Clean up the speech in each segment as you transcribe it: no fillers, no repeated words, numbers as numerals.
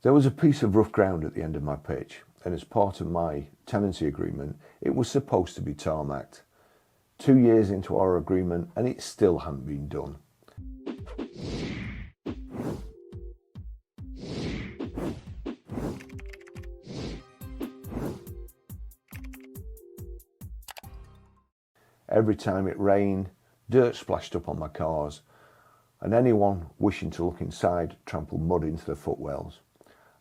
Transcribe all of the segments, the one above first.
There was a piece of rough ground at the end of my pitch, and as part of my tenancy agreement, it was supposed to be tarmacked. 2 years into our agreement, and it still hadn't been done. Every time it rained, dirt splashed up on my cars, and anyone wishing to look inside trampled mud into the footwells.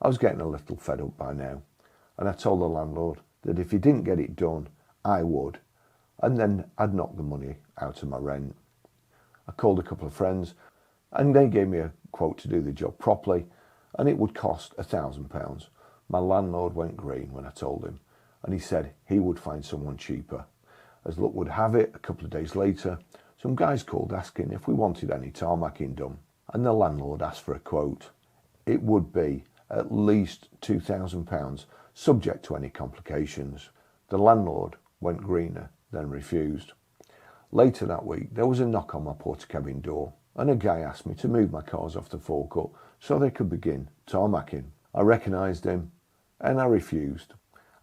I was getting a little fed up by now, and I told the landlord that if he didn't get it done, I would, and then I'd knock the money out of my rent. I called a couple of friends, and they gave me a quote to do the job properly, and it would cost £1,000. My landlord went green when I told him, and he said he would find someone cheaper. As luck would have it, a couple of days later, some guys called asking if we wanted any tarmacking done, and the landlord asked for a quote. It would be at least £2,000, subject to any complications. The landlord went greener, then refused. Later that week, there was a knock on my porter cabin door, and a guy asked me to move my cars off the forecourt so they could begin tarmacking. I recognised him, and I refused.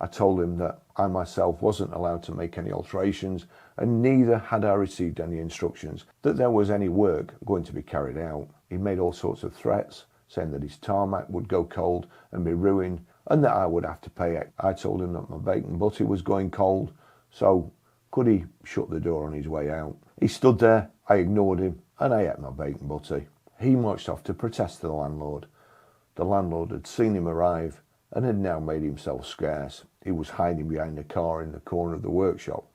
I told him that I myself wasn't allowed to make any alterations, and neither had I received any instructions that there was any work going to be carried out. He made all sorts of threats, saying that his tarmac would go cold and be ruined, and that I would have to pay it. I told him that my bacon butty was going cold, so could he shut the door on his way out? He stood there, I ignored him, and I ate my bacon butty. He marched off to protest to the landlord. The landlord had seen him arrive and had now made himself scarce. He was hiding behind a car in the corner of the workshop.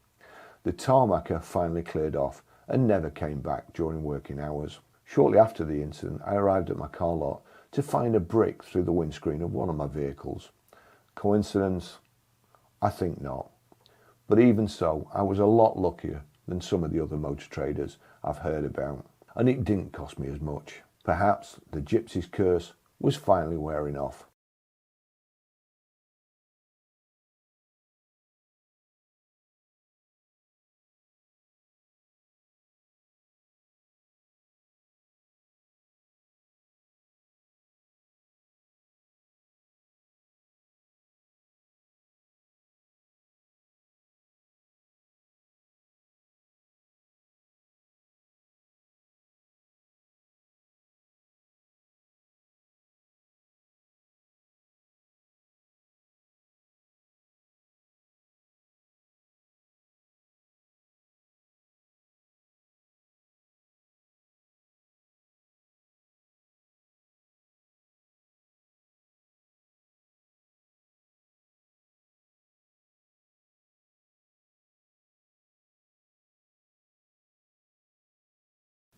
The tarmacker finally cleared off and never came back during working hours. Shortly after the incident, I arrived at my car lot to find a brick through the windscreen of one of my vehicles. Coincidence? I think not. But even so, I was a lot luckier than some of the other motor traders I've heard about, and it didn't cost me as much. Perhaps the gypsy's curse was finally wearing off.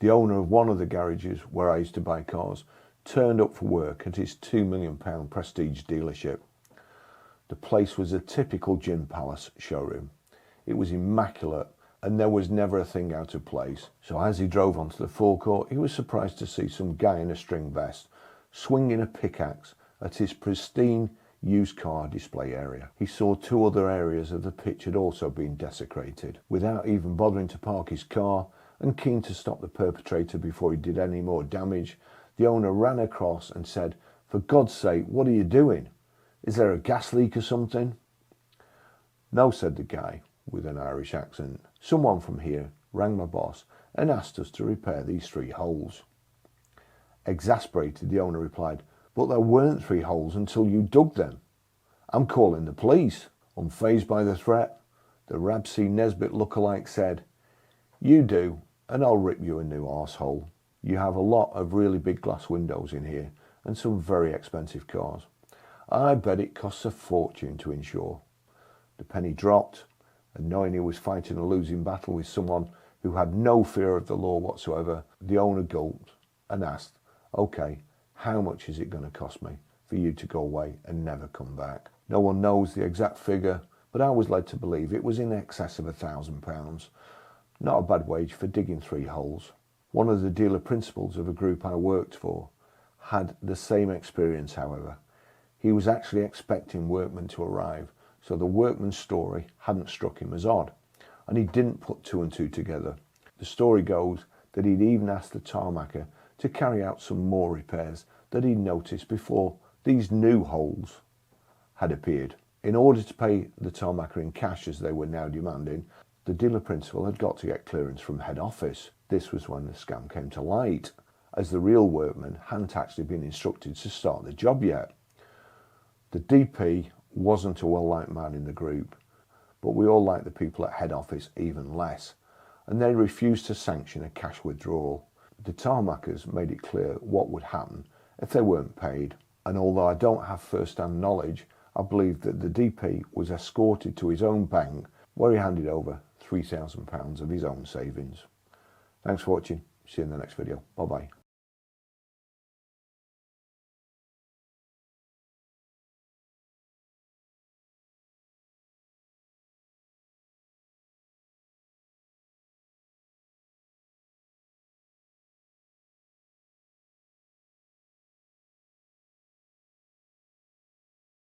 The owner of one of the garages where I used to buy cars turned up for work at his £2 million prestige dealership. The place was a typical Gin Palace showroom. It was immaculate and there was never a thing out of place. So as he drove onto the forecourt, he was surprised to see some guy in a string vest swinging a pickaxe at his pristine used car display area. He saw 2 other areas of the pitch had also been desecrated. Without even bothering to park his car, and keen to stop the perpetrator before he did any more damage, the owner ran across and said, "For God's sake, what are you doing? Is there a gas leak or something?" "No," said the guy with an Irish accent. "Someone from here rang my boss and asked us to repair these 3 holes." Exasperated, the owner replied, "But there weren't 3 holes until you dug them. I'm calling the police." Unfazed by the threat, the Rabsy Nesbitt lookalike said, "You do, and I'll rip you a new arsehole. You have a lot of really big glass windows in here and some very expensive cars. I bet it costs a fortune to insure." The penny dropped, and knowing he was fighting a losing battle with someone who had no fear of the law whatsoever, the owner gulped and asked, "Okay, how much is it going to cost me for you to go away and never come back?" No one knows the exact figure, but I was led to believe it was in excess of £1,000. Not a bad wage for digging 3 holes. One of the dealer principals of a group I worked for had the same experience, however. He was actually expecting workmen to arrive, so the workman's story hadn't struck him as odd, and he didn't put 2 and 2 together. The story goes that he'd even asked the tarmacker to carry out some more repairs that he'd noticed before These new holes had appeared. In order to pay the tarmac in cash as they were now demanding, the dealer principal had got to get clearance from head office. This was when the scam came to light, as the real workmen hadn't actually been instructed to start the job yet. The DP wasn't a well-liked man in the group, but we all liked the people at head office even less, and they refused to sanction a cash withdrawal. The tarmacers made it clear what would happen if they weren't paid, and although I don't have first-hand knowledge, I believe that the DP was escorted to his own bank where he handed over £3,000 of his own savings. Thanks for watching. See you in the next video. Bye bye.